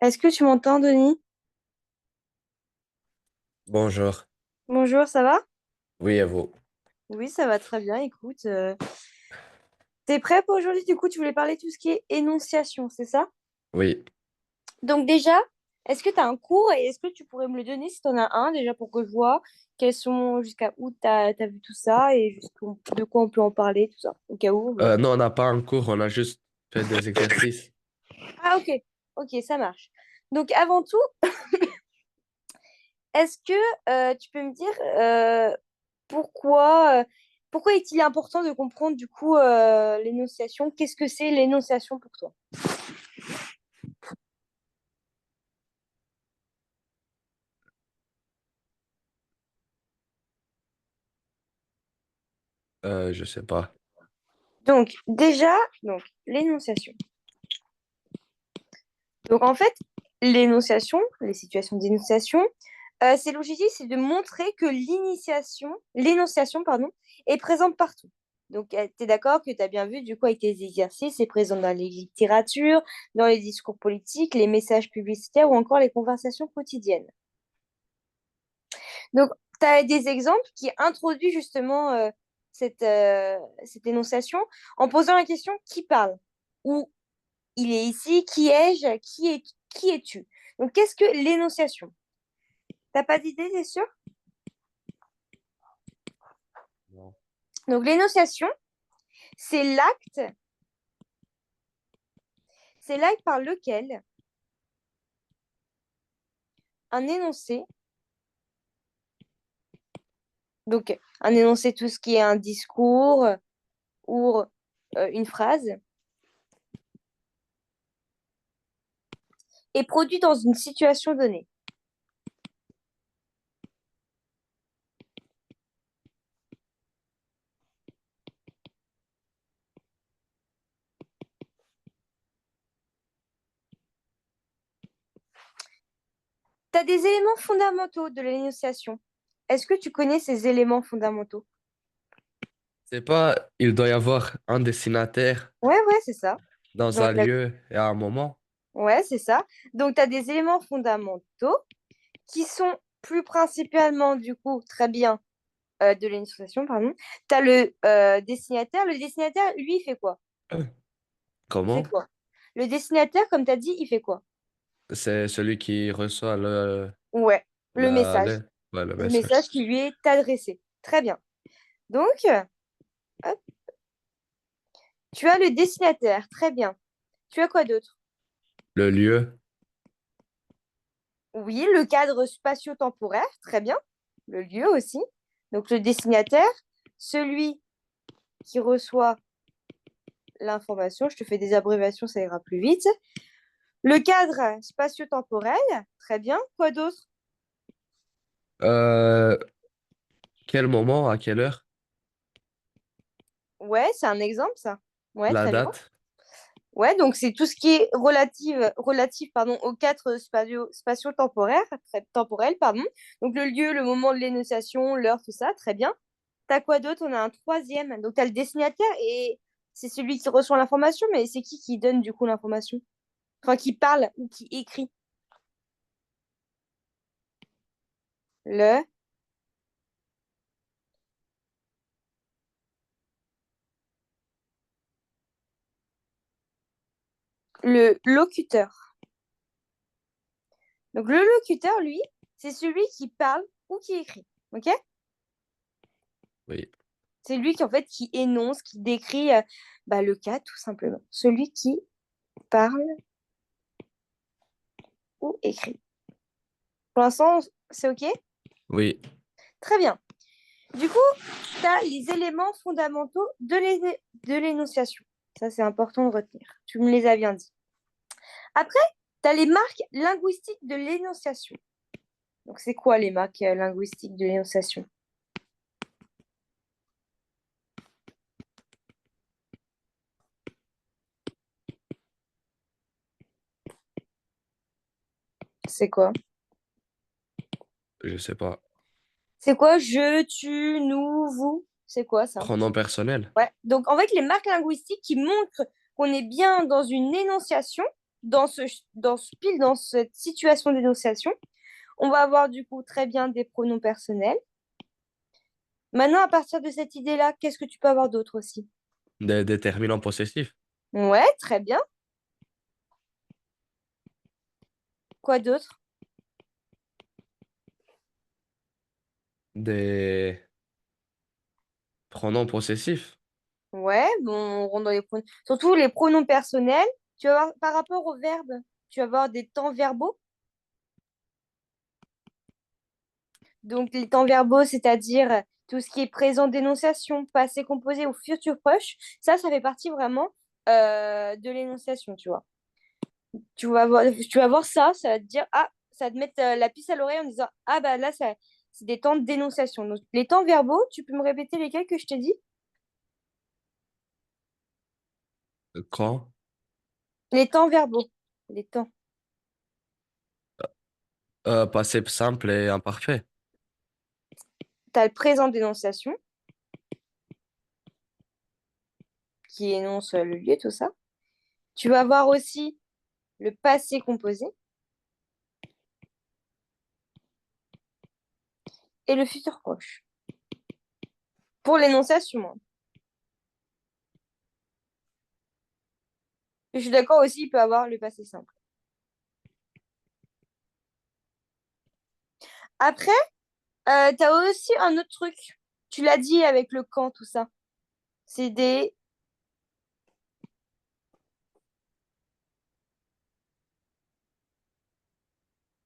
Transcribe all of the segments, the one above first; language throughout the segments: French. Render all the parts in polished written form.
Est-ce que tu m'entends, Denis? Bonjour. Bonjour, ça va? Oui, à vous. Oui, ça va très bien. Écoute, t'es prêt pour aujourd'hui? Du coup, tu voulais parler de tout ce qui est énonciation, c'est ça? Oui. Donc déjà, est-ce que tu as un cours et est-ce que tu pourrais me le donner si tu en as un déjà pour que je vois jusqu'à où tu as vu tout ça et de quoi on peut en parler, tout ça, au cas où. Non, on n'a pas un cours, on a juste fait des exercices. Ah, ok, ok, ça marche. Donc avant tout, est-ce que tu peux me dire pourquoi, pourquoi est-il important de comprendre du coup l'énonciation? Qu'est-ce que c'est l'énonciation pour toi? Je sais pas. Donc déjà, l'énonciation. Donc en fait, l'énonciation, les situations d'énonciation, c'est l'objectif, c'est de montrer que l'énonciation, pardon, est présente partout. Donc, tu es d'accord que tu as bien vu, du coup, avec tes exercices, c'est présent dans les littératures, dans les discours politiques, les messages publicitaires ou encore les conversations quotidiennes. Donc, tu as des exemples qui introduisent justement cette énonciation en posant la question qui parle? Ou il est ici, qui ai-je? Qui es-tu? Donc, qu'est-ce que l'énonciation? T'as pas d'idée, c'est sûr? Non. Donc, l'énonciation, c'est l'acte, c'est l'acte par lequel un énoncé, donc un énoncé, tout ce qui est un discours ou une phrase, est produit dans une situation donnée. Tu as des éléments fondamentaux de l'énonciation. Est-ce que tu connais ces éléments fondamentaux? C'est pas, il doit y avoir un destinataire Ouais, ouais, c'est ça. dans Donc, un lieu et à un moment. ouais, c'est ça. Donc, tu as des éléments fondamentaux qui sont plus principalement, du coup, très bien de l'énonciation, pardon. Tu as le destinataire. Le destinataire, lui, il fait quoi? Il fait Comment? quoi? Le destinataire, comme tu as dit, il fait quoi? C'est celui qui reçoit Ouais, le la, message. le, ouais, le Le message. message qui lui est adressé. Très bien. Donc, hop, tu as le destinataire. Très bien. Tu as quoi d'autre? Le lieu. Oui, le cadre spatio-temporel. Très bien. Le lieu aussi. Donc, le destinataire, celui qui reçoit l'information. Je te fais des abréviations, ça ira plus vite. Le cadre spatio-temporel. Très bien. Quoi d'autre? Euh, Quel moment, à quelle heure? Ouais, c'est un exemple, ça. Ouais, La très bien. date. Ouais, donc c'est tout ce qui est relatif pardon, aux quatre spatio-temporaires, temporels, pardon. Donc le lieu, le moment de l'énonciation, l'heure, tout ça, très bien. T'as quoi d'autre? On a un troisième. Donc t'as le destinataire et c'est celui qui reçoit l'information, mais c'est qui donne du coup l'information? Enfin, qui parle ou qui écrit? Le, le locuteur. Donc le locuteur, lui, c'est celui qui parle ou qui écrit. Ok? Oui. C'est lui qui en fait qui énonce, qui décrit le cas tout simplement. Celui qui parle ou écrit. Pour l'instant, c'est OK? Oui. Très bien. Du coup, tu as les éléments fondamentaux de l'énonciation. Ça, c'est important de retenir. Tu me les as bien dit. Après, tu as les marques linguistiques de l'énonciation. Donc, c'est quoi les marques linguistiques de l'énonciation? C'est quoi? Je sais pas. C'est quoi je, tu, nous, vous? C'est quoi ça? Pronom personnel. Ouais. Donc, en fait, les marques linguistiques qui montrent qu'on est bien dans une énonciation, pile dans cette situation d'énonciation, on va avoir du coup très bien des pronoms personnels. Maintenant, à partir de cette idée-là, qu'est-ce que tu peux avoir d'autre aussi? Des déterminants possessifs. Ouais, très bien. Quoi d'autre? Des pronoms possessifs. Ouais, bon, on rentre dans les pronoms. Surtout les pronoms personnels. Tu vas voir, par rapport au verbe, tu vas avoir des temps verbaux. Donc, les temps verbaux, c'est-à-dire tout ce qui est présent d'énonciation, passé composé ou futur proche, ça fait partie vraiment de l'énonciation, tu vois. Tu vas voir ça, ça va te dire, ah, ça va te mettre la puce à l'oreille en disant, ah, bah là, c'est des temps d'énonciation. Donc, les temps verbaux, tu peux me répéter lesquels que je t'ai dit? Quand? Les temps verbaux. Les temps. Passé simple et imparfait. Tu as le présent d'énonciation qui énonce le lieu, tout ça. Tu vas avoir aussi le passé composé et le futur proche. Pour l'énonciation, hein. Je suis d'accord aussi, il peut avoir le passé simple. Après, tu as aussi un autre truc. Tu l'as dit avec le quand, tout ça. C'est des...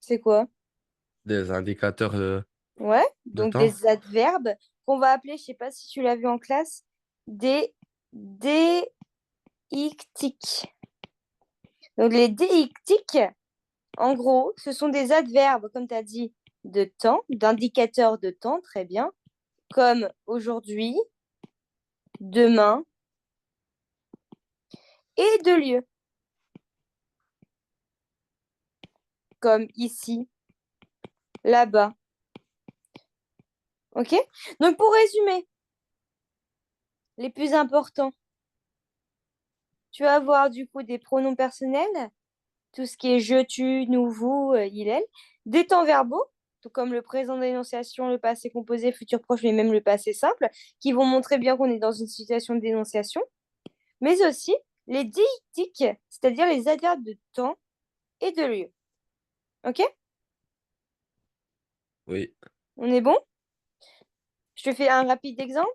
C'est quoi? Des indicateurs Ouais, de donc temps. des adverbes qu'on va appeler, je sais pas si tu l'as vu en classe, des déictiques. Donc les déictiques, en gros, ce sont des adverbes, comme tu as dit, de temps, d'indicateurs de temps, très bien, comme aujourd'hui, demain et de lieu, comme ici, là-bas. OK? Donc pour résumer, les plus importants, tu vas avoir du coup des pronoms personnels, tout ce qui est je, tu, nous, vous, il, elle, des temps verbaux, tout comme le présent d'énonciation, le passé composé, futur proche, mais même le passé simple, qui vont montrer bien qu'on est dans une situation d'énonciation, mais aussi les déictiques, c'est-à-dire les adverbes de temps et de lieu. OK? Oui. On est bon? Je te fais un rapide exemple.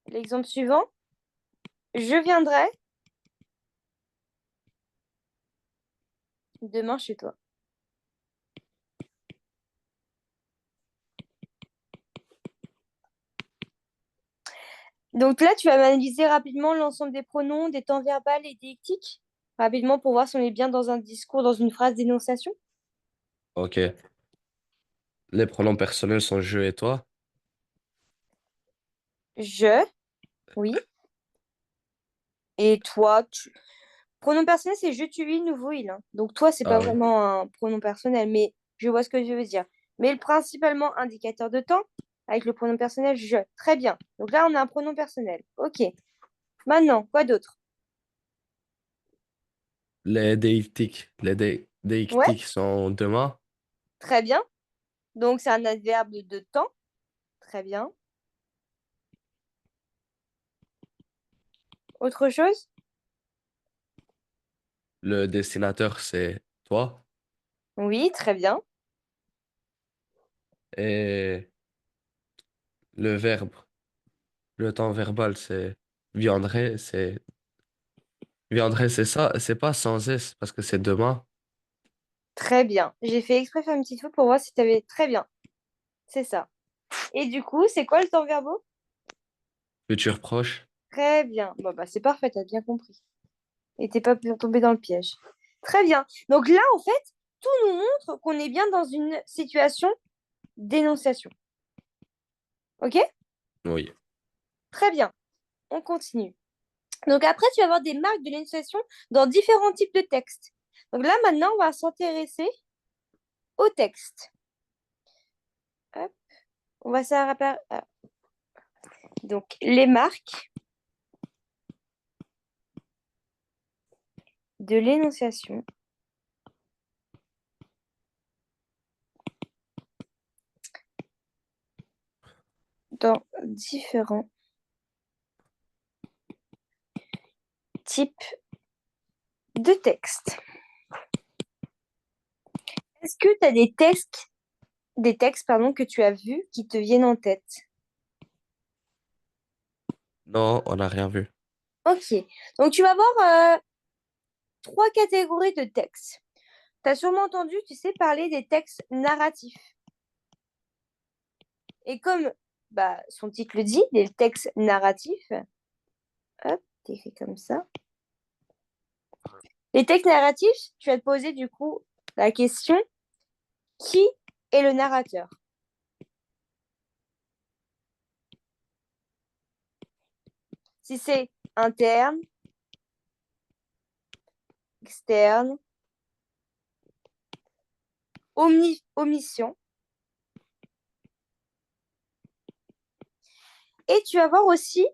L'exemple suivant. Je viendrai demain chez toi. Donc là, tu vas analyser rapidement l'ensemble des pronoms, des temps verbal et déictiques, rapidement pour voir si on est bien dans un discours, dans une phrase d'énonciation. Ok. Les pronoms personnels sont je et toi. Je, oui. Et toi, tu. Pronom personnel, c'est je, tu, il, nous, vous, il, hein. Donc toi, c'est pas Ah oui. vraiment un pronom personnel, mais je vois ce que je veux dire. Mais principalement indicateur de temps, avec le pronom personnel je. Très bien. Donc là, on a un pronom personnel. Ok. Maintenant, quoi d'autre? Les déictiques. Ouais, Déictiques sont demain. très bien. Donc c'est un adverbe de temps. Très bien. Autre chose? Le destinateur, c'est toi. Oui, très bien. Et le verbe, le temps verbal, c'est viendrait. Viendrait, c'est ça. C'est pas sans S parce que c'est demain. Très bien. J'ai fait exprès faire une petite faute pour voir si tu avais. Très bien. C'est ça. Et du coup, c'est quoi le temps verbaux? Futur proche. Très bien. Bon, bah, c'est parfait, tu as bien compris. Et t'es pas tombé dans le piège. Très bien. Donc là, en fait, tout nous montre qu'on est bien dans une situation d'énonciation. OK? Oui. Très bien. On continue. Donc après, tu vas avoir des marques de l'énonciation dans différents types de textes. Donc là, maintenant, on va s'intéresser au texte. Hop. On va s'arrêter. Donc, les marques de l'énonciation. dans différents types de textes. Est-ce que tu as des textes pardon, que tu as vus qui te viennent en tête? Non, on n'a rien vu. Ok, donc tu vas voir trois catégories de textes. Tu as sûrement entendu, tu sais, parler des textes narratifs. Et comme son titre le dit, des textes narratifs, hop, c'est écrit comme ça. Les textes narratifs, tu vas te poser du coup la question, qui est le narrateur? Si c'est interne, externe, omission. Et tu vas voir aussi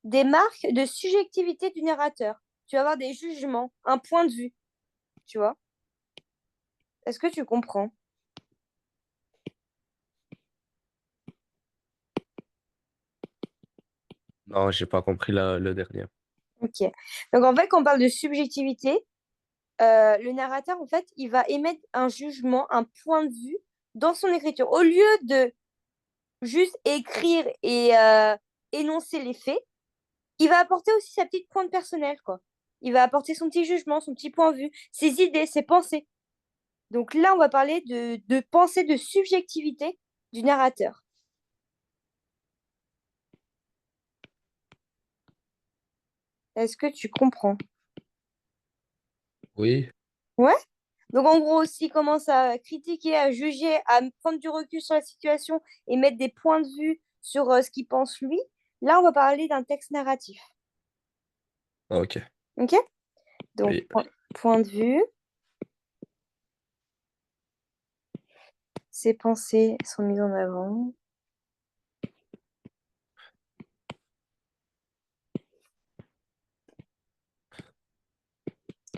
des marques de subjectivité du narrateur. Tu vas avoir des jugements, un point de vue, tu vois. Est-ce que tu comprends? Non, j'ai pas compris le dernier. Ok. Donc en fait, quand on parle de subjectivité, le narrateur, en fait, il va émettre un jugement, un point de vue dans son écriture. Au lieu de juste écrire et énoncer les faits, il va apporter aussi sa petite pointe personnelle, quoi. Il va apporter son petit jugement, son petit point de vue, ses idées, ses pensées. Donc là, on va parler de pensée, de subjectivité du narrateur. Est-ce que tu comprends? Oui, Ouais. Donc en gros, s'il commence à critiquer, à juger, à prendre du recul sur la situation et mettre des points de vue sur ce qu'il pense lui, là, on va parler d'un texte narratif. ok. OK? Donc, Oui, point de vue, ses pensées sont mises en avant,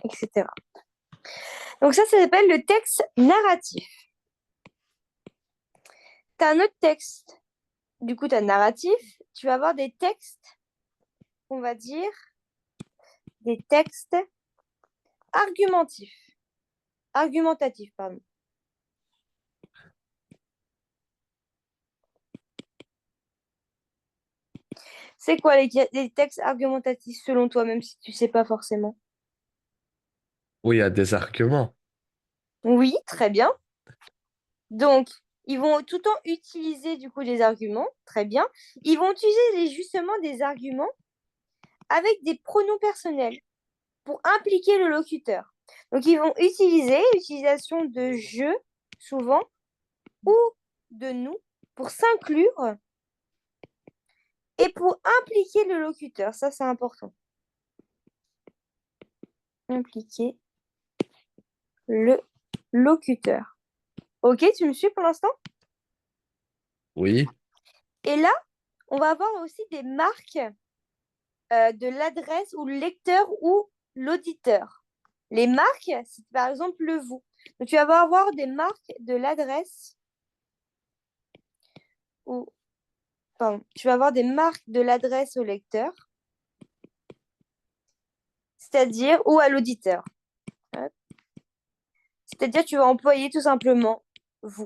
etc. Donc ça s'appelle le texte narratif. Tu as un autre texte, du coup, tu as le narratif, tu vas avoir des textes, on va dire, des textes argumentifs. Argumentatifs, pardon. C'est quoi les textes argumentatifs selon toi, même si tu sais pas forcément? oui, il y a des arguments. Oui, très bien. Donc, ils vont tout le temps utiliser du coup des arguments, très bien. Ils vont utiliser justement des arguments avec des pronoms personnels pour impliquer le locuteur. Donc, ils vont utiliser l'utilisation de je, souvent, ou de nous, pour s'inclure et pour impliquer le locuteur. Ça, c'est important. Impliquer le locuteur. Ok, tu me suis pour l'instant? Oui, Et là, on va avoir aussi des marques de l'adresse ou le lecteur ou l'auditeur. Les marques, c'est par exemple le vous. Donc, tu vas avoir des marques de l'adresse ou, pardon, tu vas avoir des marques de l'adresse au lecteur, c'est-à-dire, ou à l'auditeur. Hop. C'est-à-dire, tu vas employer tout simplement vous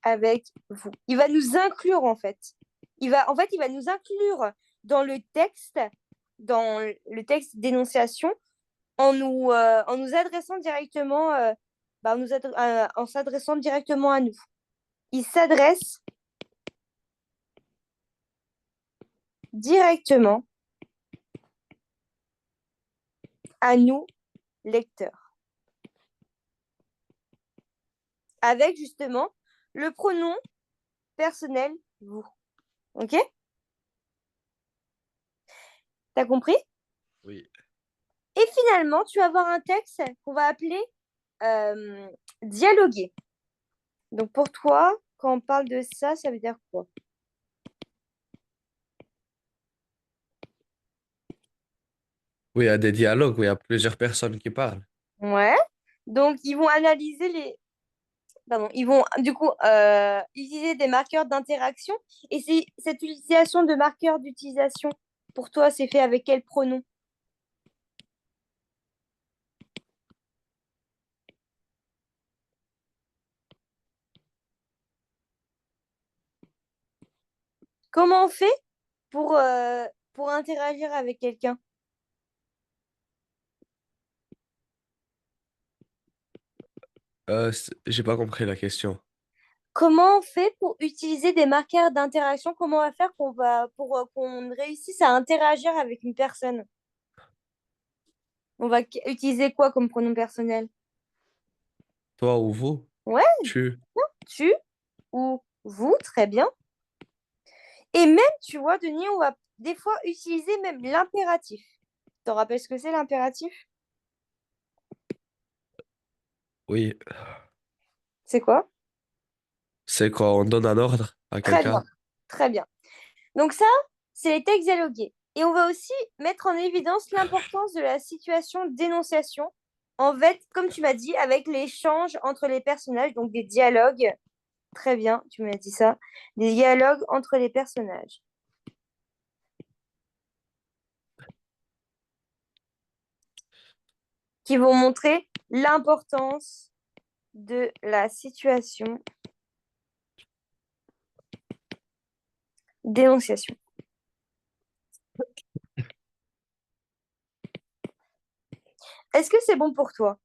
avec vous. Il va nous inclure en fait. Il va nous inclure dans le texte d'énonciation en nous adressant directement, en s'adressant directement à nous. Il s'adresse directement à nous, lecteurs, avec justement le pronom personnel vous. Ok? T'as compris? oui. Et finalement, tu vas avoir un texte qu'on va appeler euh, dialoguer. Donc pour toi, quand on parle de ça, ça veut dire quoi? Oui, il y a des dialogues où il y a plusieurs personnes qui parlent. Ouais. Donc, ils vont analyser les... Pardon, ils vont du coup utiliser des marqueurs d'interaction. Et cette utilisation de marqueurs d'utilisation, pour toi, c'est fait avec quel pronom? Comment on fait pour interagir avec quelqu'un? J'ai pas compris la question. Comment on fait pour utiliser des marqueurs d'interaction? Comment on va faire pour qu'on réussisse à interagir avec une personne? On va utiliser quoi comme pronom personnel? Toi ou vous? Ouais, Tu? tu ou vous, très bien. Et même, tu vois, Denis, on va des fois utiliser même l'impératif. Tu te rappelles ce que c'est l'impératif? Oui. C'est quoi? C'est quand on donne un ordre à Très bien, quelqu'un? très bien. Donc ça, c'est les textes dialogués. Et on va aussi mettre en évidence l'importance de la situation d'énonciation. En fait, comme tu m'as dit, avec l'échange entre les personnages, donc des dialogues. Très bien, tu m'as dit ça. Des dialogues entre les personnages qui vont montrer l'importance de la situation d'énonciation. Est-ce que c'est bon pour toi?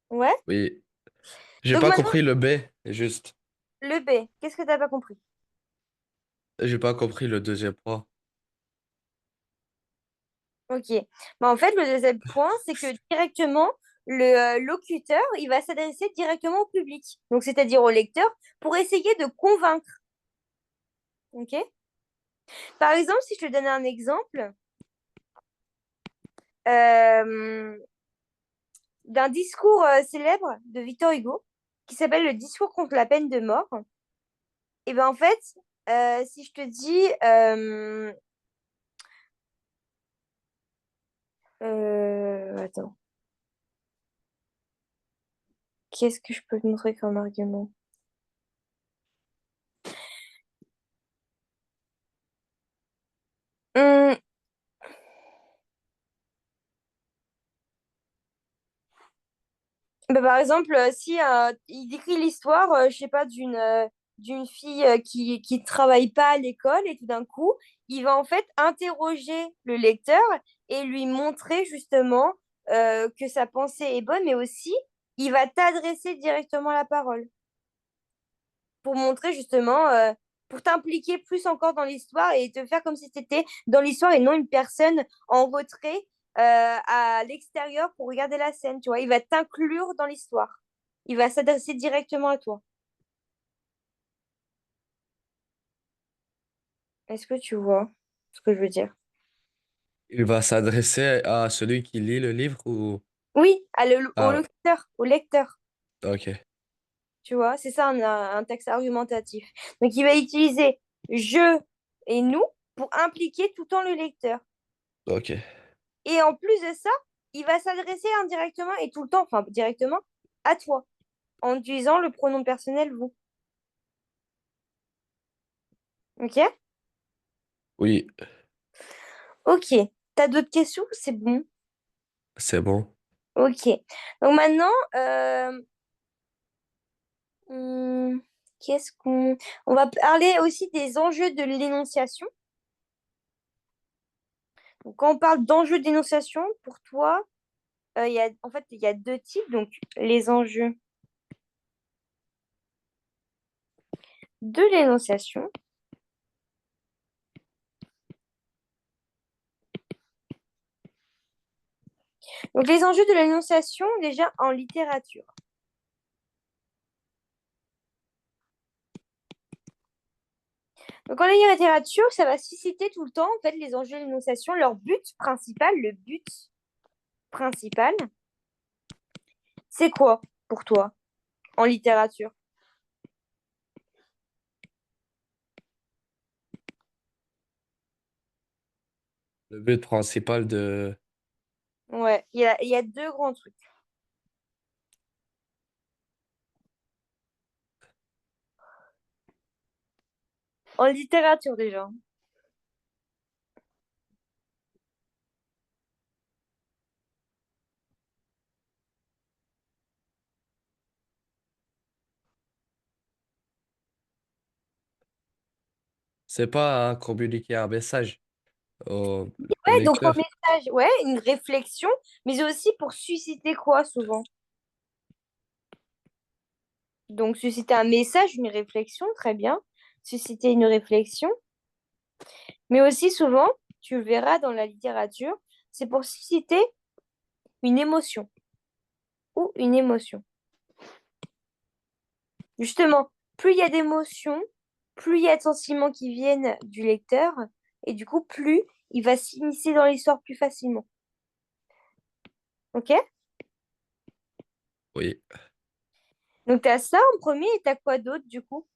Ouais. Oui. J'ai Donc pas maintenant, compris le B, juste. le B, qu'est-ce que tu n'as pas compris? J'ai pas compris le deuxième point. Ok. Bah, en fait, le deuxième point, c'est que directement, le locuteur, il va s'adresser directement au public, donc c'est-à-dire au lecteur, pour essayer de convaincre. Ok. Par exemple, si je te donne un exemple euh, d'un discours célèbre de Victor Hugo, qui s'appelle le discours contre la peine de mort, et ben en fait, si je te dis, attends, qu'est-ce que je peux te montrer comme argument? Hum, Bah, par exemple, si il décrit l'histoire, je sais pas, d'une fille qui travaille pas à l'école et tout d'un coup, il va en fait interroger le lecteur et lui montrer justement que sa pensée est bonne, mais aussi il va t'adresser directement la parole pour montrer justement, pour t'impliquer plus encore dans l'histoire et te faire comme si tu étais dans l'histoire et non une personne en retrait à l'extérieur pour regarder la scène, tu vois. Il va t'inclure dans l'histoire. Il va s'adresser directement à toi. Est-ce que tu vois ce que je veux dire? Il va s'adresser à celui qui lit le livre ou... Oui, au Ah, lecteur, au lecteur. ok, Tu vois, c'est ça un texte argumentatif. Donc, il va utiliser je et nous pour impliquer tout le temps le lecteur. ok. Et en plus de ça, il va s'adresser indirectement et tout le temps, enfin directement, à toi, en utilisant le pronom personnel vous. Ok? Oui, Ok. T'as d'autres questions? C'est bon. c'est bon. Ok. Donc maintenant, hmm, qu'est-ce qu'on... On va parler aussi des enjeux de l'énonciation. Donc, quand on parle d'enjeux d'énonciation, pour toi, en fait, il y a deux types. Donc, les enjeux de l'énonciation. Donc, les enjeux de l'énonciation, déjà en littérature. Donc, en littérature, ça va susciter tout le temps, en fait, les enjeux de l'énonciation. Leur but principal, le but principal, c'est quoi pour toi en littérature? Le but principal de... Ouais, il y a deux grands trucs. En littérature déjà. C'est pas communiquer un message au Ouais, donc au lecteur. message, ouais, une réflexion, mais aussi pour susciter quoi souvent? Donc susciter un message, une réflexion, très bien. Susciter une réflexion, mais aussi souvent, tu le verras dans la littérature, c'est pour susciter une émotion ou une émotion. Justement, plus il y a d'émotions, plus il y a de sentiments qui viennent du lecteur, et du coup, plus il va s'immiscer dans l'histoire plus facilement. Ok? Oui. Donc, tu as ça en premier, et tu as quoi d'autre, du coup?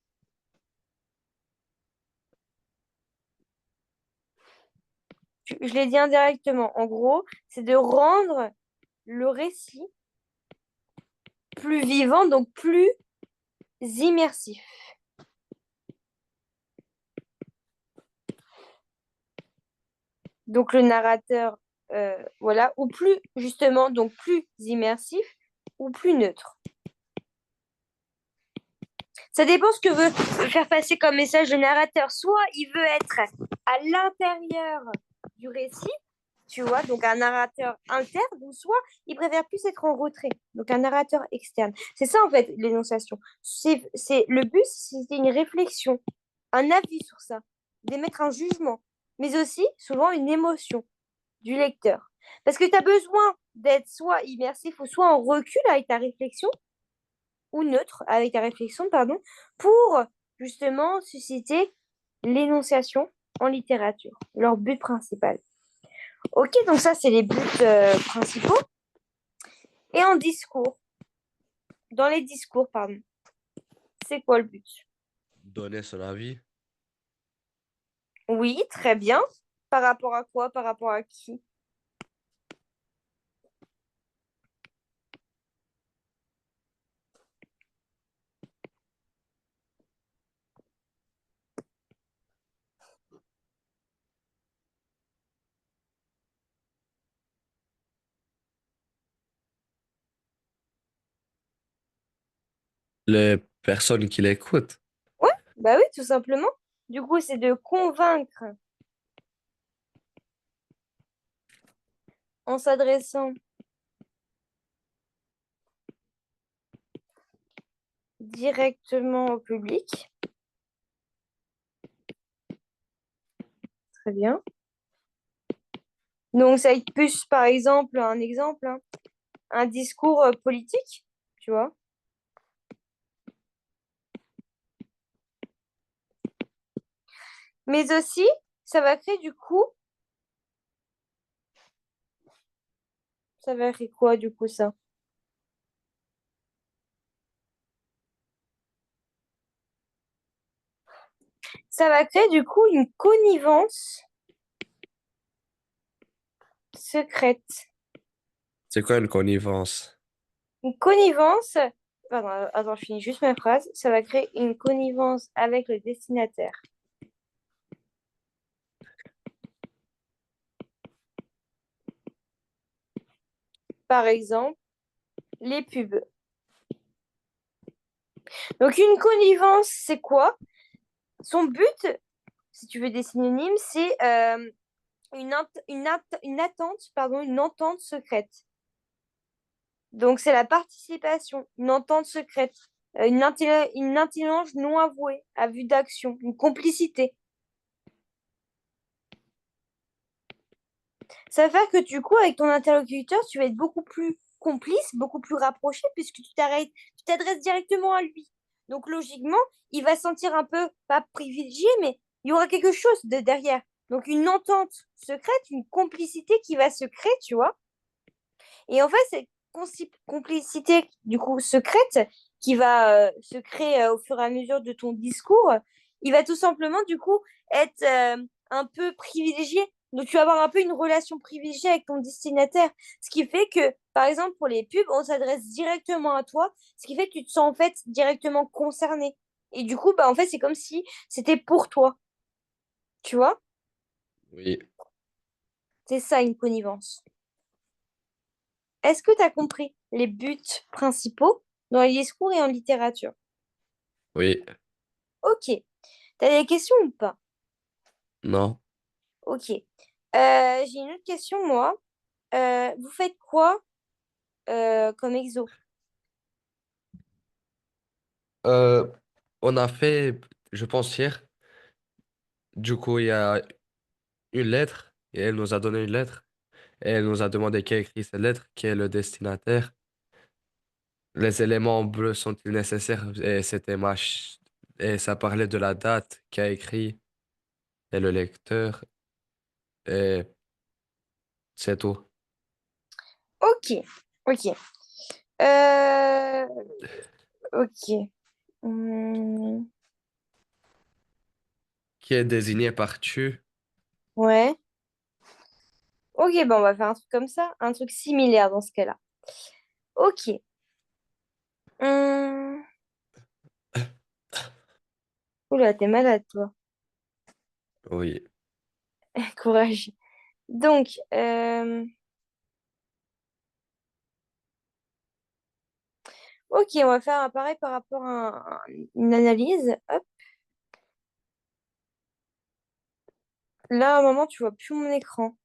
Je l'ai dit indirectement. En gros, c'est de rendre le récit plus vivant, donc plus immersif. Donc, le narrateur, voilà, ou plus, justement, donc plus immersif ou plus neutre. Ça dépend ce que veut faire passer comme message le narrateur. Soit il veut être à l'intérieur du récit, tu vois, donc un narrateur interne, ou soit il préfère plus être en retrait, donc un narrateur externe. C'est ça en fait l'énonciation. Le but, c'est une réflexion, un avis sur ça, d'émettre un jugement, mais aussi souvent une émotion du lecteur. Parce que tu as besoin d'être soit immersif ou soit en recul avec ta réflexion ou neutre avec ta réflexion, pardon, pour justement susciter l'énonciation en littérature, leur but principal. Ok, donc ça, c'est les buts principaux. Et en discours, dans les discours, pardon, c'est quoi le but? Donner son avis. Oui, très bien. Par rapport à quoi? Par rapport à qui? Les personnes qui l'écoutent. Ouais, bah oui, tout simplement. Du coup, c'est de convaincre en s'adressant directement au public. Très bien. Donc, ça va être plus, par exemple, un exemple, hein, un discours politique, tu vois. Mais aussi, ça va créer du coup, ça va créer quoi du coup ça? Ça va créer du coup une connivence secrète. C'est quoi une connivence? Une connivence, pardon, attends, je finis juste ma phrase. Ça va créer une connivence avec le destinataire. Par exemple, les pubs. Donc une connivence, c'est quoi? Son but, si tu veux des synonymes, c'est une attente, pardon, une entente secrète. Donc, c'est la participation, une entente secrète, une intelligence non avouée, à vue d'action, une complicité. Ça va faire que du coup, avec ton interlocuteur, tu vas être beaucoup plus complice, beaucoup plus rapproché, puisque tu t'adresses directement à lui. Donc, logiquement, il va se sentir un peu, pas privilégié, mais il y aura quelque chose de derrière. Donc, une entente secrète, une complicité qui va se créer, tu vois. Et en fait, cette complicité, du coup, secrète, qui va se créer au fur et à mesure de ton discours, il va tout simplement, du coup, être un peu privilégié Donc, tu vas avoir un peu une relation privilégiée avec ton destinataire. Ce qui fait que, par exemple, pour les pubs, on s'adresse directement à toi, ce qui fait que tu te sens en fait directement concerné. Et du coup, bah, en fait, c'est comme si c'était pour toi, tu vois? Oui, C'est ça une connivence. Est-ce que tu as compris les buts principaux dans les discours et en littérature? oui, Ok. T'as des questions ou pas? non. Ok. J'ai une autre question, moi. Vous faites quoi comme exo? Euh, on a fait, je pense hier, du coup, il y a une lettre et elle nous a donné une lettre et elle nous a demandé qui a écrit cette lettre, qui est le destinataire. Les éléments bleus sont-ils nécessaires? Et c'était et ça parlait de la date qui a écrit et le lecteur et c'est tout. Ok. Ok. Euh, ok. Hmm, Qui est désigné par tu? ouais. Ok, bon, on va faire un truc comme ça. Un truc similaire dans ce cas-là. Ok. Hmm, oula, t'es malade, toi. Oui, Courage. Donc, ok, on va faire un pareil par rapport à une analyse. Hop. Là, à un moment, tu vois plus mon écran.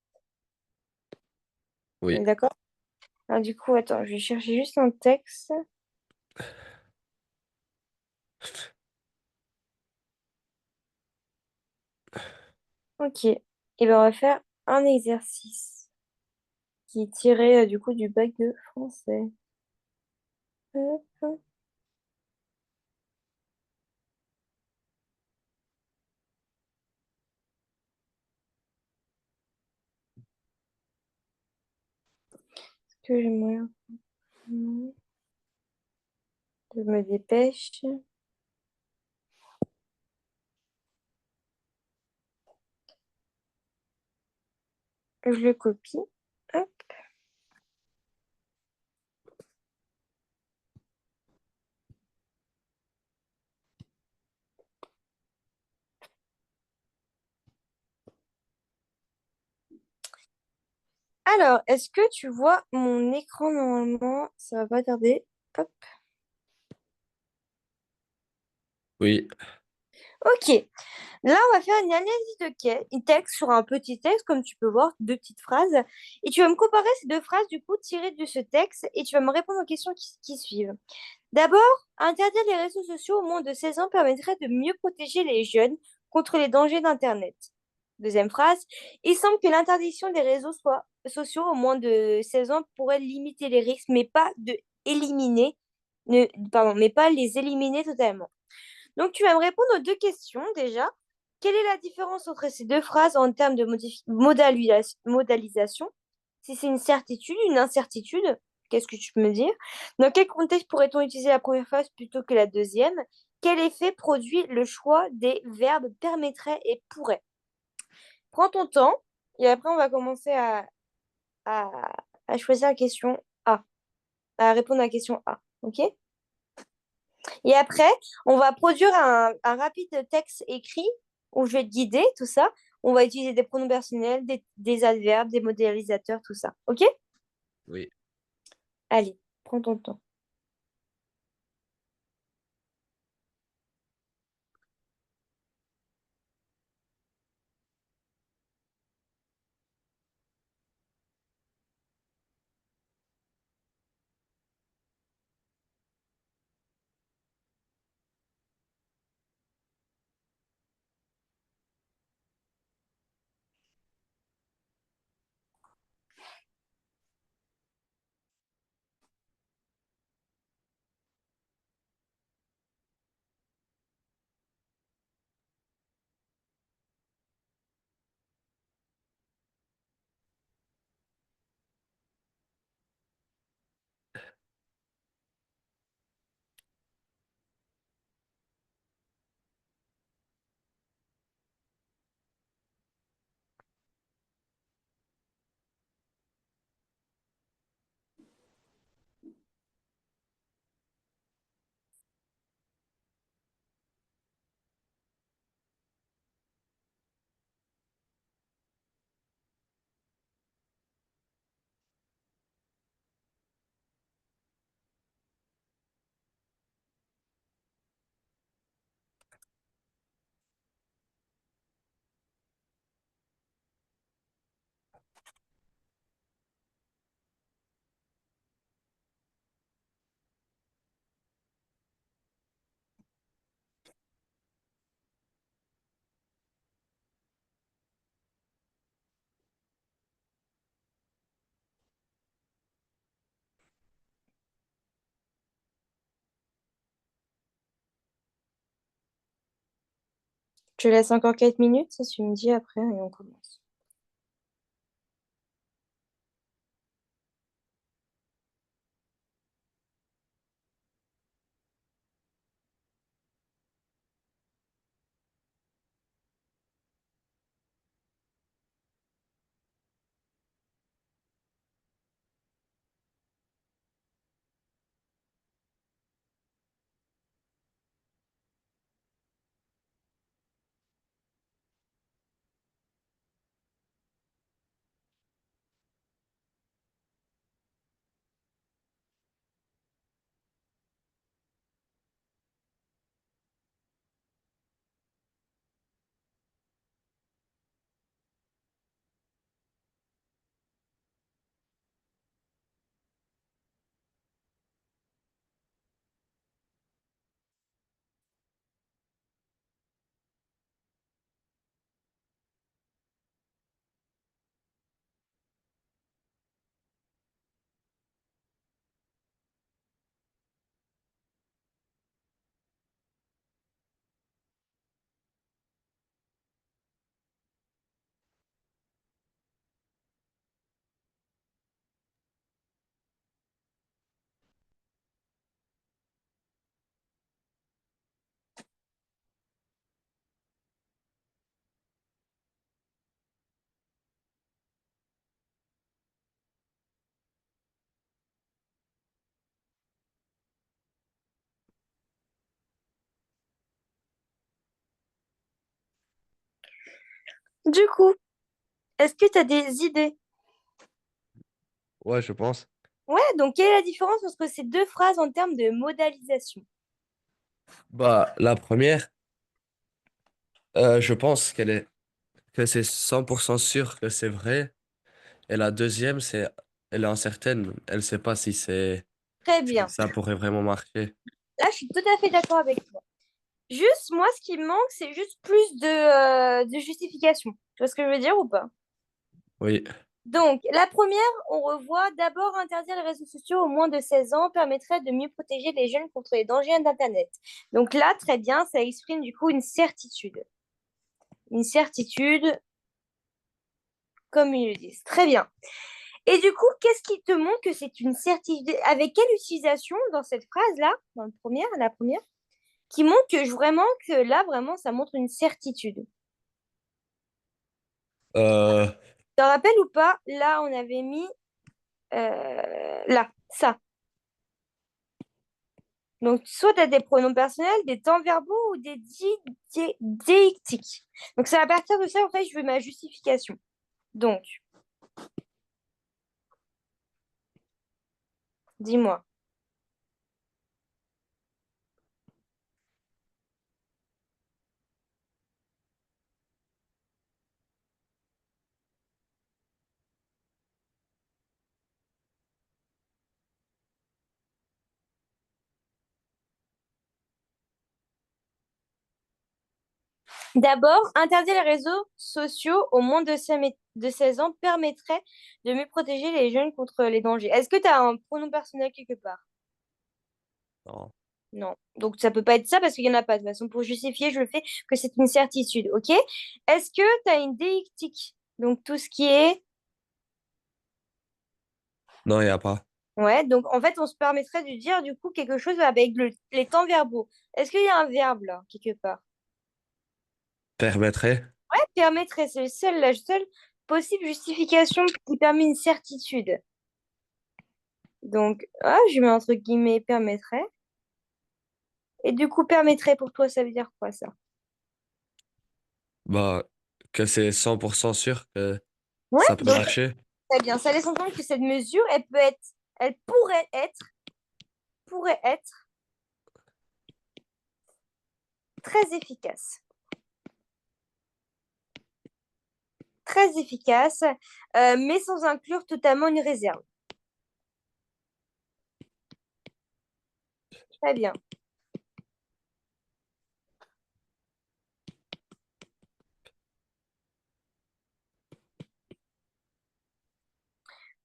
On oui, est d'accord? Ah, du coup, attends, je vais chercher juste un texte. Ok. Et ben, on va faire un exercice qui est tiré du coup du bac de français. Hop, hop. Est-ce que j'ai moyen? Non. Je me dépêche. Je le copie. Hop. Alors, est-ce que tu vois mon écran normalement? Ça va pas tarder. Hop. oui, Ok. Là, on va faire une analyse de texte sur un petit texte, comme tu peux voir, deux petites phrases. Et tu vas me comparer ces deux phrases, du coup, tirées de ce texte, et tu vas me répondre aux questions qui suivent. D'abord, interdire les réseaux sociaux au moins de 16 ans permettrait de mieux protéger les jeunes contre les dangers d'Internet. Deuxième phrase, il semble que l'interdiction des sociaux au moins de 16 ans pourrait limiter les risques, mais pas de éliminer, pardon, mais pas les éliminer totalement. Donc, tu vas me répondre aux deux questions déjà. Quelle est la différence entre ces deux phrases en termes de modalisation? Si c'est une certitude, une incertitude, qu'est-ce que tu peux me dire? Dans quel contexte pourrait-on utiliser la première phrase plutôt que la deuxième? Quel effet produit le choix des verbes permettrait et pourrait? Prends ton temps et après on va commencer à, à choisir la question A, à répondre à la question A. OK? Et après, on va produire un rapide texte écrit où je vais te guider, tout ça. On va utiliser des pronoms personnels, des adverbes, des modélisateurs, tout ça. OK? oui. Allez, prends ton temps. Je te laisse encore 4 minutes, ça tu me dis après et on commence. Du coup, est-ce que tu as des idées? Ouais, je pense. Ouais, donc quelle est la différence entre ces deux phrases en termes de modalisation? Bah, la première, je pense que c'est 100% sûr que c'est vrai. Et la deuxième, elle est incertaine. Elle ne sait pas Très si bien. ça pourrait vraiment marcher. Là, je suis tout à fait d'accord avec toi. Juste, moi, ce qui me manque, c'est juste plus de justification. Tu vois ce que je veux dire ou pas? Oui. Donc, la première, on revoit d'abord interdire les réseaux sociaux aux moins de 16 ans permettrait de mieux protéger les jeunes contre les dangers d'Internet. Donc là, très bien, ça exprime du coup une certitude. Une certitude, comme ils le disent. Très bien. Et du coup, qu'est-ce qui te montre que c'est une certitude? Avec quelle utilisation dans cette phrase-là, dans la première, qui montre que là, vraiment, ça montre une certitude. Euh, Tu te rappelles ou pas? Là, on avait mis là, ça. Donc, soit tu as des pronoms personnels, des temps verbaux ou des déictiques. Donc, c'est à partir de ça, en fait, je veux ma justification. Donc, dis-moi. D'abord, interdire les réseaux sociaux aux moins de 16 ans permettrait de mieux protéger les jeunes contre les dangers. Est-ce que tu as un pronom personnel quelque part? non. Non. Donc, ça peut pas être ça parce qu'il n'y en a pas. De toute façon, pour justifier, je le fais que c'est une certitude. OK? Est-ce que tu as une déictique? Donc, tout ce qui est. Non, il n'y a pas. Ouais, donc en fait, on se permettrait de dire du coup quelque chose avec les temps verbaux. Est-ce qu'il y a un verbe là, quelque part? Permettrait? Ouais, permettrait, c'est la seule possible justification qui permet une certitude. Donc, ah, je mets entre guillemets permettrait. Et du coup, permettrait pour toi, ça veut dire quoi ça? Bah, que c'est 100% sûr que Ouais, ça peut donc marcher. très bien. Ça laisse entendre que cette mesure, elle pourrait être très efficace. Très efficace, mais sans inclure totalement une réserve. Très bien.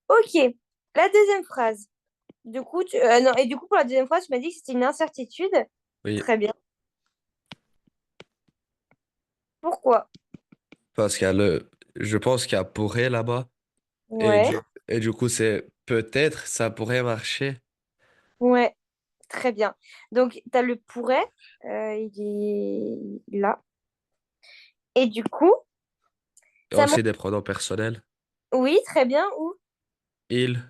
Ok. La deuxième phrase. Du coup, non, et du coup, pour la deuxième phrase, tu m'as dit que c'était une incertitude. Oui. Très bien. Pourquoi? Parce qu'il y a je pense qu'il y a pourrait là-bas. Et Ouais, et du coup, c'est peut-être ça pourrait marcher. ouais, très bien. Donc, tu as le pourrait, il est là. Et du coup, Et ça montre, aussi des pronoms personnels. oui, très bien, ou, Il.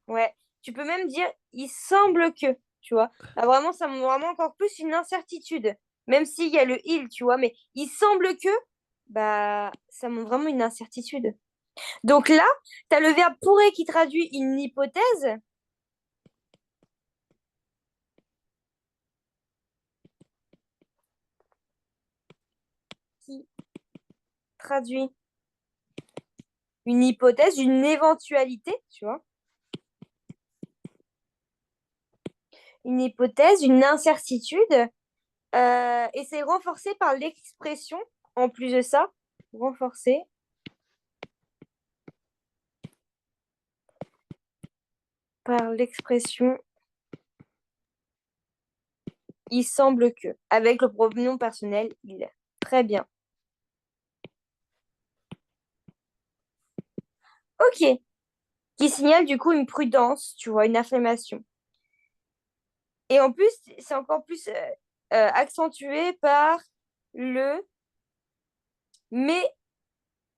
ouais, tu peux même dire, il semble que, tu vois. Là, vraiment, ça montre vraiment encore plus une incertitude. Même s'il y a le il, tu vois, mais il semble que, bah, ça montre vraiment une incertitude. Donc là, tu as le verbe pourrait qui traduit une hypothèse, qui traduit une hypothèse, une éventualité, tu vois. Une hypothèse, une incertitude, et c'est renforcé par l'expression, en plus de ça, renforcé par l'expression il semble que, avec le pronom personnel il. Très bien. Ok. Qui signale du coup une prudence, tu vois, une affirmation. Et en plus, c'est encore plus accentué par le mais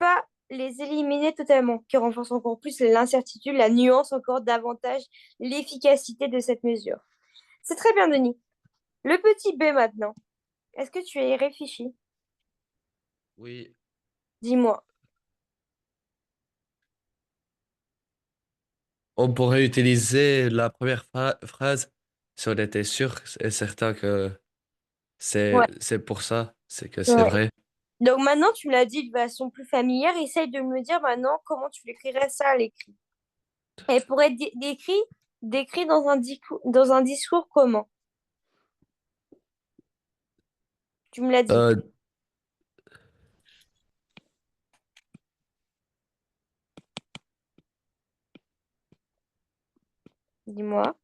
pas les éliminer totalement, qui renforce encore plus l'incertitude, la nuance encore davantage l'efficacité de cette mesure. C'est très bien, Denis. Le petit B maintenant. Est-ce que tu y réfléchi? Oui. Dis-moi. On pourrait utiliser la première phrase si on était sûr et certain que Ouais. c'est pour ça, c'est que c'est Ouais. vrai. Donc maintenant, tu me l'as dit de façon plus familière. Essaye de me dire maintenant comment tu l'écrirais ça à l'écrit. Et pour être décrit dans un discours comment? Tu me l'as dit. Euh, Dis-moi.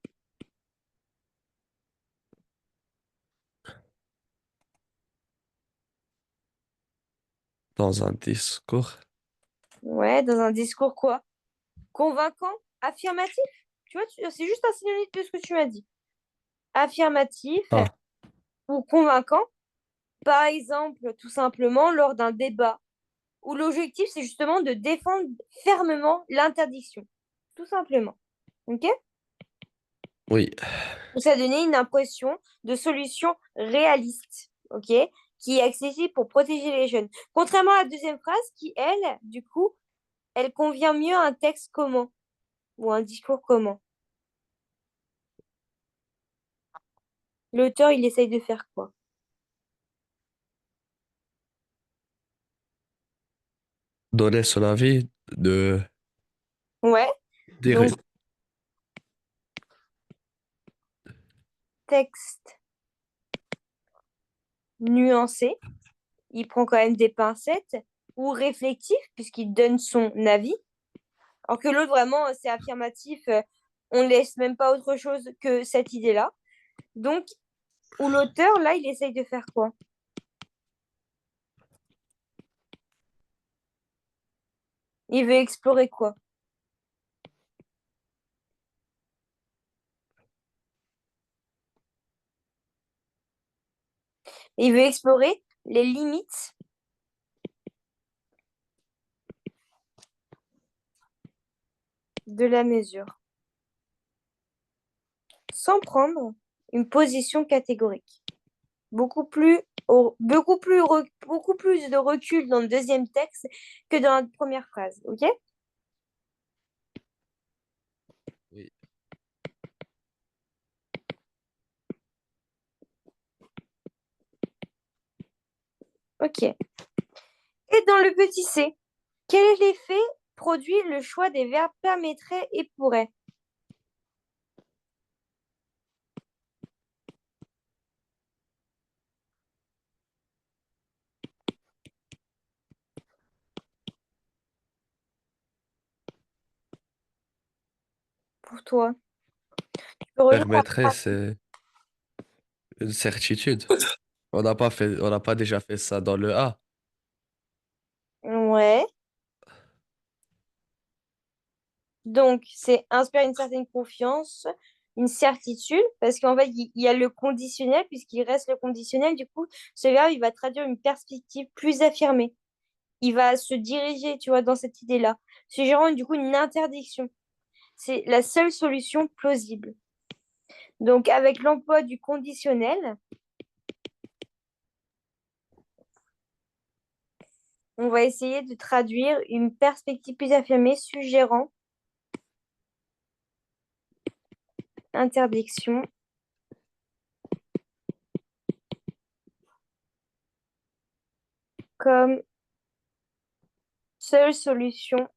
dans un discours. Ouais, dans un discours quoi? Convaincant? Affirmatif? Tu vois, c'est juste un synonyme de ce que tu m'as dit. Affirmatif Ah, ou convaincant, par exemple, tout simplement lors d'un débat où l'objectif, c'est justement de défendre fermement l'interdiction. Tout simplement. OK? oui, Donc, ça donnait une impression de solution réaliste, OK? Qui est accessible pour protéger les jeunes. Contrairement à la deuxième phrase qui, elle, du coup, elle convient mieux à un texte comment? Ou un discours comment? L'auteur, il essaye de faire quoi? donner son avis, de Ouais, donc dire, texte nuancé, il prend quand même des pincettes, ou réflectif, puisqu'il donne son avis. Alors que l'autre, vraiment, c'est affirmatif, on laisse même pas autre chose que cette idée-là. Donc, où l'auteur, là, il essaye de faire quoi? Il veut explorer quoi? Il veut explorer les limites de la mesure, sans prendre une position catégorique. Beaucoup plus de recul dans le deuxième texte que dans la première phrase. OK? oui, OK. Et dans le petit c, quel est l'effet produit le choix des verbes permettrait et pourrait pour toi? Tu peux relire la permettrait, phrase. c'est une certitude. On n'a pas déjà fait ça dans le A. Ouais. Donc, c'est inspirer une certaine confiance, une certitude, parce qu'en fait, il y a le conditionnel, puisqu'il reste le conditionnel. Du coup, ce verbe, il va traduire une perspective plus affirmée. Il va se diriger, tu vois, dans cette idée-là, suggérant du coup une interdiction. C'est la seule solution plausible. Donc, avec l'emploi du conditionnel, on va essayer de traduire une perspective plus affirmée, suggérant interdiction comme seule solution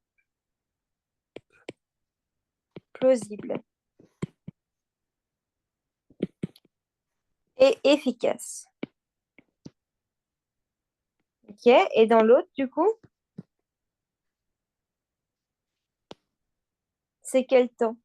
plausible et efficace. Ok, et dans l'autre, du coup, c'est quel temps?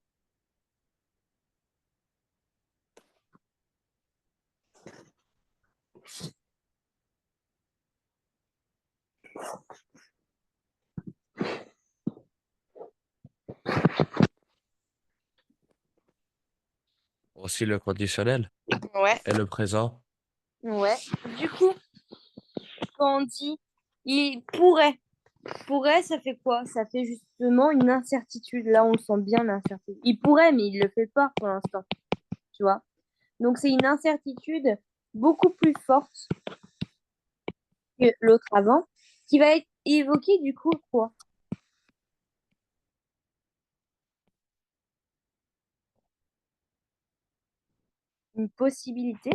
Aussi le conditionnel Ouais. et le présent. Ouais. Du coup, quand on dit il pourrait, ça fait quoi? Ça fait justement une incertitude. Là, on sent bien l'incertitude. Il pourrait, mais il le fait pas pour l'instant, tu vois. Donc, c'est une incertitude beaucoup plus forte que l'autre avant, qui va être évoquée du coup quoi? Une possibilité,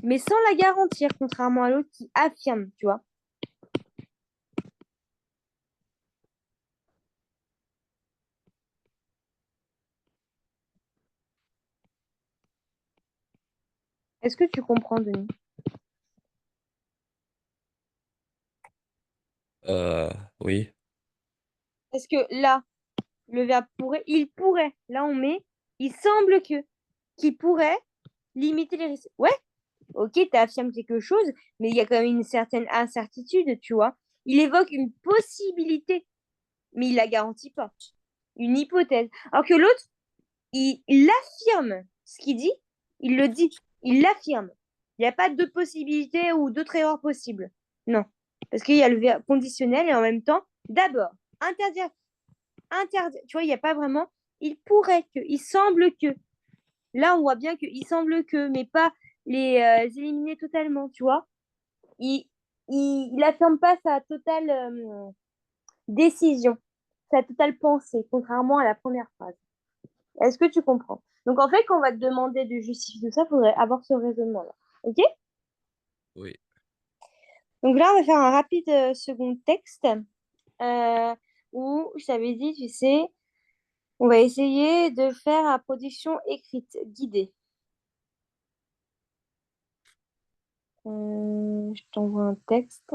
mais sans la garantir, contrairement à l'autre qui affirme, tu vois. Est-ce que tu comprends, Denis? Euh, oui. Parce que là, le verbe pourrait, il pourrait. Là, on met, il semble que, qui pourrait limiter les risques. Ouais, ok, tu affirmes quelque chose, mais il y a quand même une certaine incertitude, tu vois. Il évoque une possibilité, mais il la garantit pas. Une hypothèse. Alors que l'autre, il affirme ce qu'il dit, il le dit, il l'affirme. Il n'y a pas de possibilité ou d'autres erreurs possibles. Non. Parce qu'il y a le verbe conditionnel et en même temps, d'abord, interdire, interdire. Tu vois, il n'y a pas vraiment. Il pourrait que, il semble que. Là, on voit bien qu'il semble que, mais pas les éliminer totalement, tu vois. Il, il affirme pas sa totale décision, sa totale pensée, contrairement à la première phrase. Est-ce que tu comprends? Donc, en fait, quand on va te demander de justifier tout ça, il faudrait avoir ce raisonnement-là. OK? Oui. Donc là, on va faire un rapide second texte euh, où je t'avais dit, tu sais, on va essayer de faire la production écrite, guidée. Je t'envoie un texte.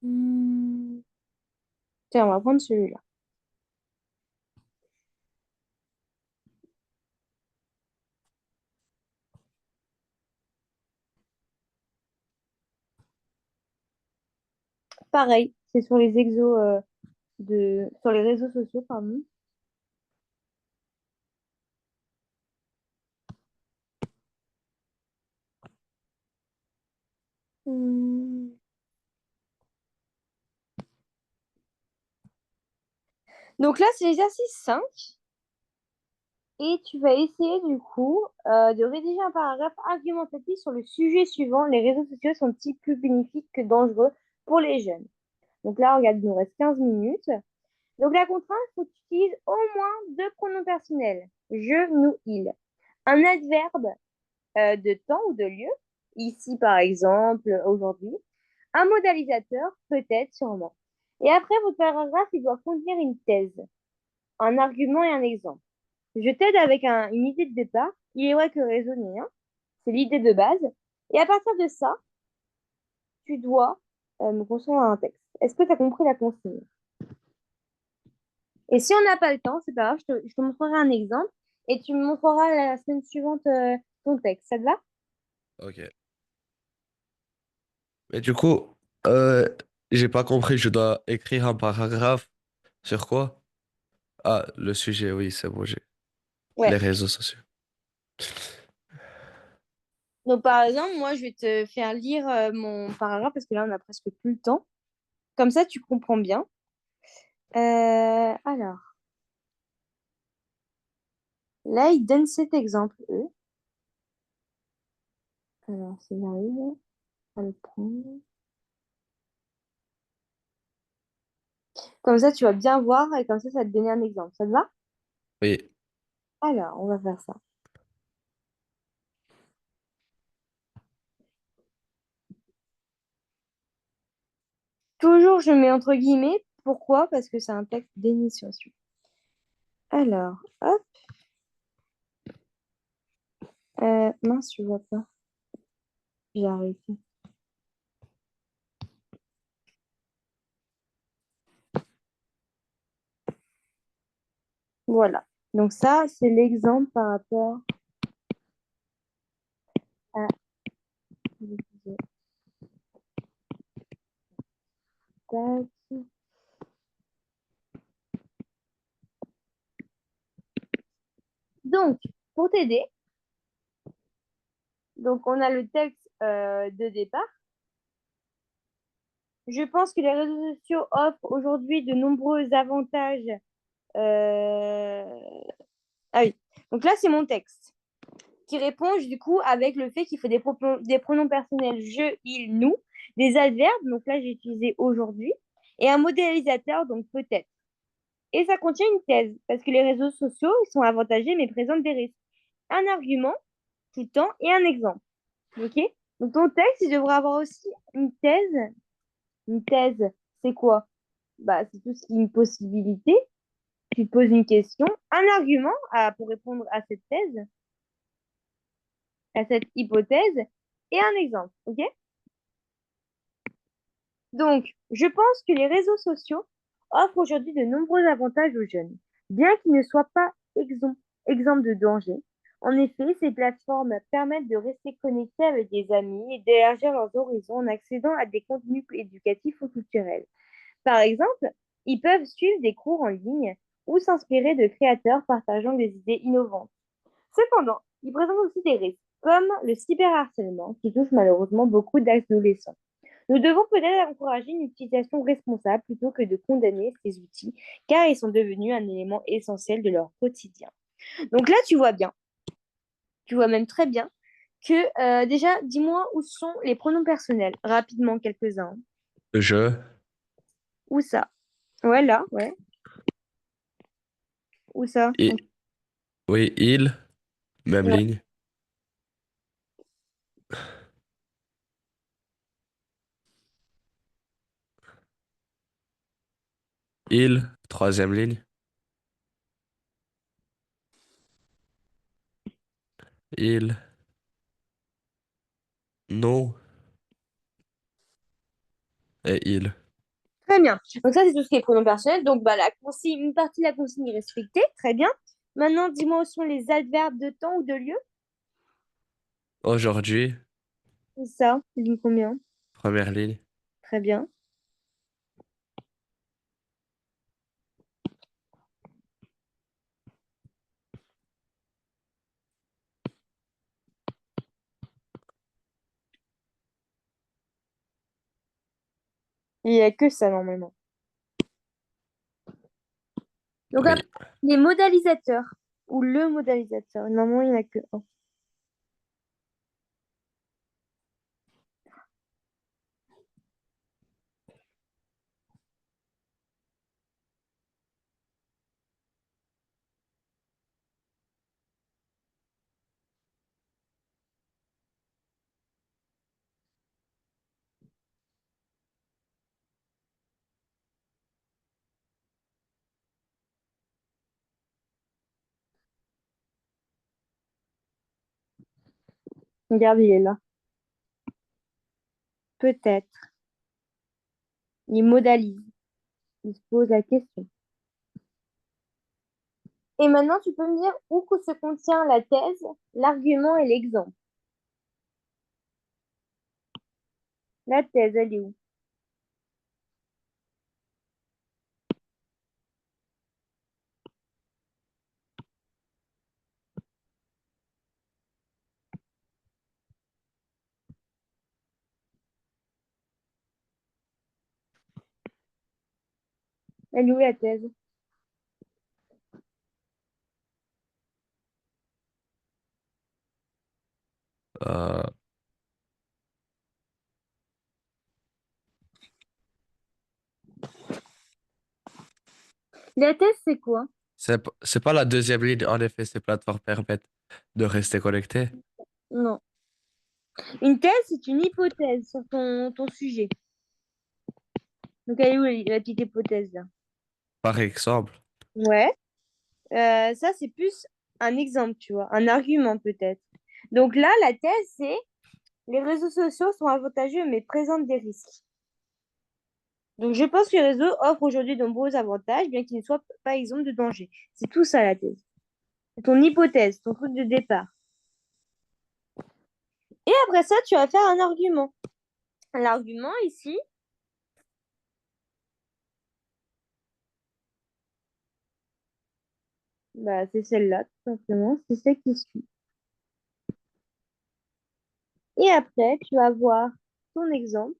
Hmm. Tiens, on va prendre celui-là. Pareil, c'est sur les exos sur les réseaux sociaux, pardon. Hmm. Donc là, c'est l'exercice 5. Et tu vas essayer du coup de rédiger un paragraphe argumentatif sur le sujet suivant. Les réseaux sociaux sont-ils plus bénéfiques que dangereux pour les jeunes? Donc là, regarde, il nous reste 15 minutes. Donc la contrainte, il faut que tu utilises au moins deux pronoms personnels. Je, nous, il. Un adverbe de temps ou de lieu. Ici, par exemple, aujourd'hui. Un modalisateur, peut-être, sûrement. Et après, votre paragraphe, il doit contenir une thèse, un argument et un exemple. Je t'aide avec une idée de départ. Il est vrai que raisonner, hein, c'est l'idée de base. Et à partir de ça, tu dois me construire un texte. Est-ce que tu as compris la consigne? Et si on n'a pas le temps, c'est pas grave, je te montrerai un exemple. et tu me montreras la semaine suivante ton texte. Ça te va? Ok. Mais du coup, euh, j'ai pas compris, je dois écrire un paragraphe sur quoi? Ah, le sujet, oui, c'est bon, j'ai les Ouais. réseaux sociaux. Donc, par exemple, moi, je vais te faire lire mon paragraphe parce que là, on a presque plus le temps. Comme ça, tu comprends bien. Alors, là, ils donnent cet exemple, eux. Alors, si j'arrive à le prendre. Comme ça, tu vas bien voir et comme ça te donner un exemple. Ça te va? Oui, Alors, on va faire ça. Toujours, je mets entre guillemets. Pourquoi? Parce que c'est un texte d'initiation. Alors, hop, mince, tu vois pas. J'ai arrêté. Voilà. Donc ça, c'est l'exemple par rapport à... Tac. Donc, pour t'aider, donc on a le texte de départ. Je pense que les réseaux sociaux offrent aujourd'hui de nombreux avantages. euh, Ah oui. Donc là, c'est mon texte qui répond du coup avec le fait qu'il faut des pronoms personnels je, il, nous, des adverbes, donc là j'ai utilisé aujourd'hui, et un modélisateur, donc peut-être. Et ça contient une thèse, parce que les réseaux sociaux ils sont avantagés mais présentent des risques. Un argument tout le temps et un exemple. Ok? Donc ton texte, il devrait avoir aussi une thèse. Une thèse, c'est quoi? Bah, c'est tout ce qui est une possibilité. Tu te poses une question, un argument pour répondre à cette thèse, à cette hypothèse, et un exemple. Ok? Donc, je pense que les réseaux sociaux offrent aujourd'hui de nombreux avantages aux jeunes, bien qu'ils ne soient pas exempts de danger. En effet, ces plateformes permettent de rester connectés avec des amis et d'élargir leurs horizons en accédant à des contenus éducatifs ou culturels. Par exemple, ils peuvent suivre des cours en ligne ou s'inspirer de créateurs partageant des idées innovantes. Cependant, ils présentent aussi des risques, comme le cyberharcèlement, qui touche malheureusement beaucoup d'adolescents. Nous devons peut-être encourager une utilisation responsable plutôt que de condamner ces outils, car ils sont devenus un élément essentiel de leur quotidien. Donc là, tu vois bien, tu vois même très bien que déjà, dis-moi où sont les pronoms personnels, rapidement quelques-uns. je, Où ça? Ouais, là, ouais. Où ça? i, oui, il, même Ouais. ligne. Il, troisième ligne. Il, nous et il. Très bien. Donc ça, c'est tout ce qui est pronom personnel. Donc bah, la consigne, une partie de la consigne est respectée. Très bien. Maintenant, dis-moi où sont les adverbes de temps ou de lieu. Aujourd'hui, Où ça? Dis combien? première ligne. Très bien. Il n'y a que ça normalement. Donc après, Oui. les modalisateurs ou le modalisateur, normalement, il n'y en a que un. Regarde, il est là. Peut-être. Il modalise. Il se pose la question. Et maintenant, tu peux me dire où que se contient la thèse, l'argument et l'exemple. La thèse, elle est où? Elle est où la thèse? Euh, La thèse, c'est quoi? c'est pas la deuxième ligne, en effet, ces plateformes permettent de rester connecté, Non. Une thèse, c'est une hypothèse sur ton sujet. Donc, elle est où la petite hypothèse là? par exemple. Ouais. Ça, c'est plus un exemple, tu vois, un argument peut-être. Donc là, la thèse, c'est les réseaux sociaux sont avantageux mais présentent des risques. Donc je pense que les réseaux offrent aujourd'hui de nombreux avantages, bien qu'ils ne soient pas exempts de danger. C'est tout ça la thèse. C'est ton hypothèse, ton truc de départ. Et après ça, tu vas faire un argument. L'argument ici, bah, c'est celle-là, tout simplement. C'est celle qui suit. Et après, tu vas voir ton exemple.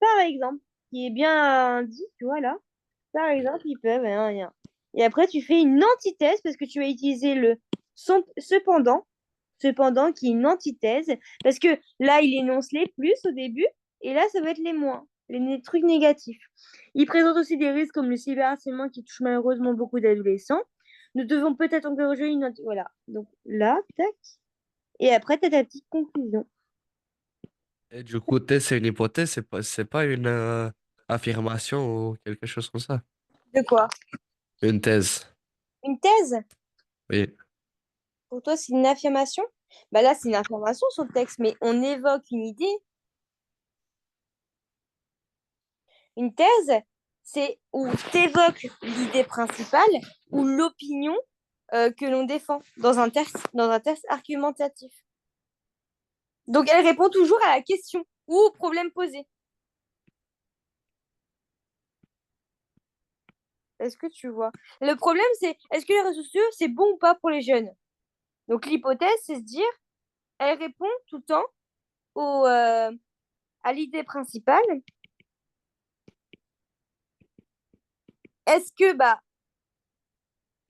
Par exemple, qui est bien dit, tu vois là. Par exemple, ils peuvent, hein, rien. Et après, tu fais une antithèse parce que tu vas utiliser le cependant, cependant qui est une antithèse, parce que là, il énonce les plus au début, et là, ça va être les moins, trucs négatifs. Il présente aussi des risques comme le cyberharcèlement qui touche malheureusement beaucoup d'adolescents. Nous devons peut-être encourager une... Voilà. Donc là, tac. Et après, tu as ta petite conclusion. Et du coup, thèse, c'est une hypothèse, c'est pas une affirmation ou quelque chose comme ça. De quoi? Une thèse. Une thèse? Oui. Pour toi, c'est une affirmation? Bah là, c'est une affirmation sur le texte, mais on évoque une idée. Une thèse, c'est où tu évoques l'idée principale ou l'opinion que l'on défend dans un texte argumentatif. Donc, elle répond toujours à la question ou au problème posé. Est-ce que tu vois? Le problème, c'est est-ce que les réseaux sociaux, c'est bon ou pas pour les jeunes? Donc, l'hypothèse, c'est se dire, elle répond tout le temps à l'idée principale. Est-ce que, bah,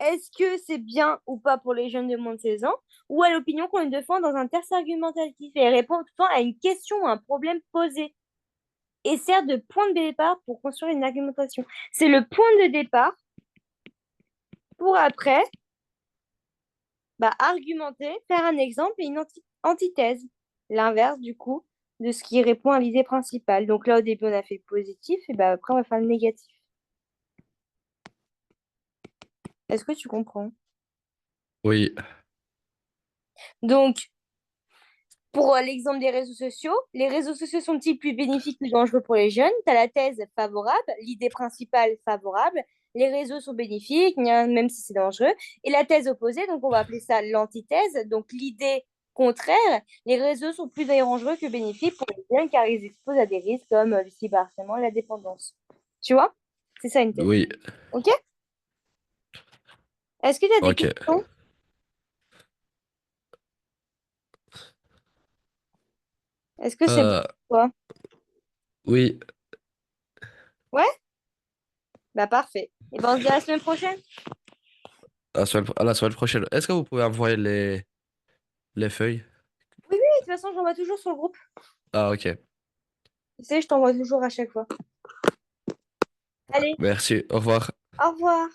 est-ce que c'est bien ou pas pour les jeunes de moins de 16 ans? Ou à l'opinion qu'on défend dans un texte argumentatif et elle répond tout le temps à une question ou un problème posé et sert de point de départ pour construire une argumentation. C'est le point de départ pour après bah, argumenter, faire un exemple et une antithèse. L'inverse, du coup, de ce qui répond à l'idée principale. Donc là, au début, on a fait le positif et bah, après, on va faire le négatif. Est-ce que tu comprends? Oui. Donc, pour l'exemple des réseaux sociaux, les réseaux sociaux sont-ils plus bénéfiques ou dangereux pour les jeunes? Tu as la thèse favorable, l'idée principale favorable, les réseaux sont bénéfiques, même si c'est dangereux. Et la thèse opposée, donc on va appeler ça l'antithèse, donc l'idée contraire, les réseaux sont plus dangereux que bénéfiques pour les jeunes car ils exposent à des risques comme le cyberharcèlement et la dépendance. Tu vois? C'est ça une thèse. Oui. Ok? Est-ce que tu as des Ok. questions? Est-ce que c'est bon Euh, pour toi? oui. Ouais? Bah parfait. Et ben on se dit à la semaine prochaine. À la semaine prochaine. Est-ce que vous pouvez envoyer les feuilles? Oui, oui, de toute façon, j'envoie toujours sur le groupe. Ah, ok. Tu sais, je t'envoie toujours à chaque fois. Allez, Merci. Au revoir. au revoir.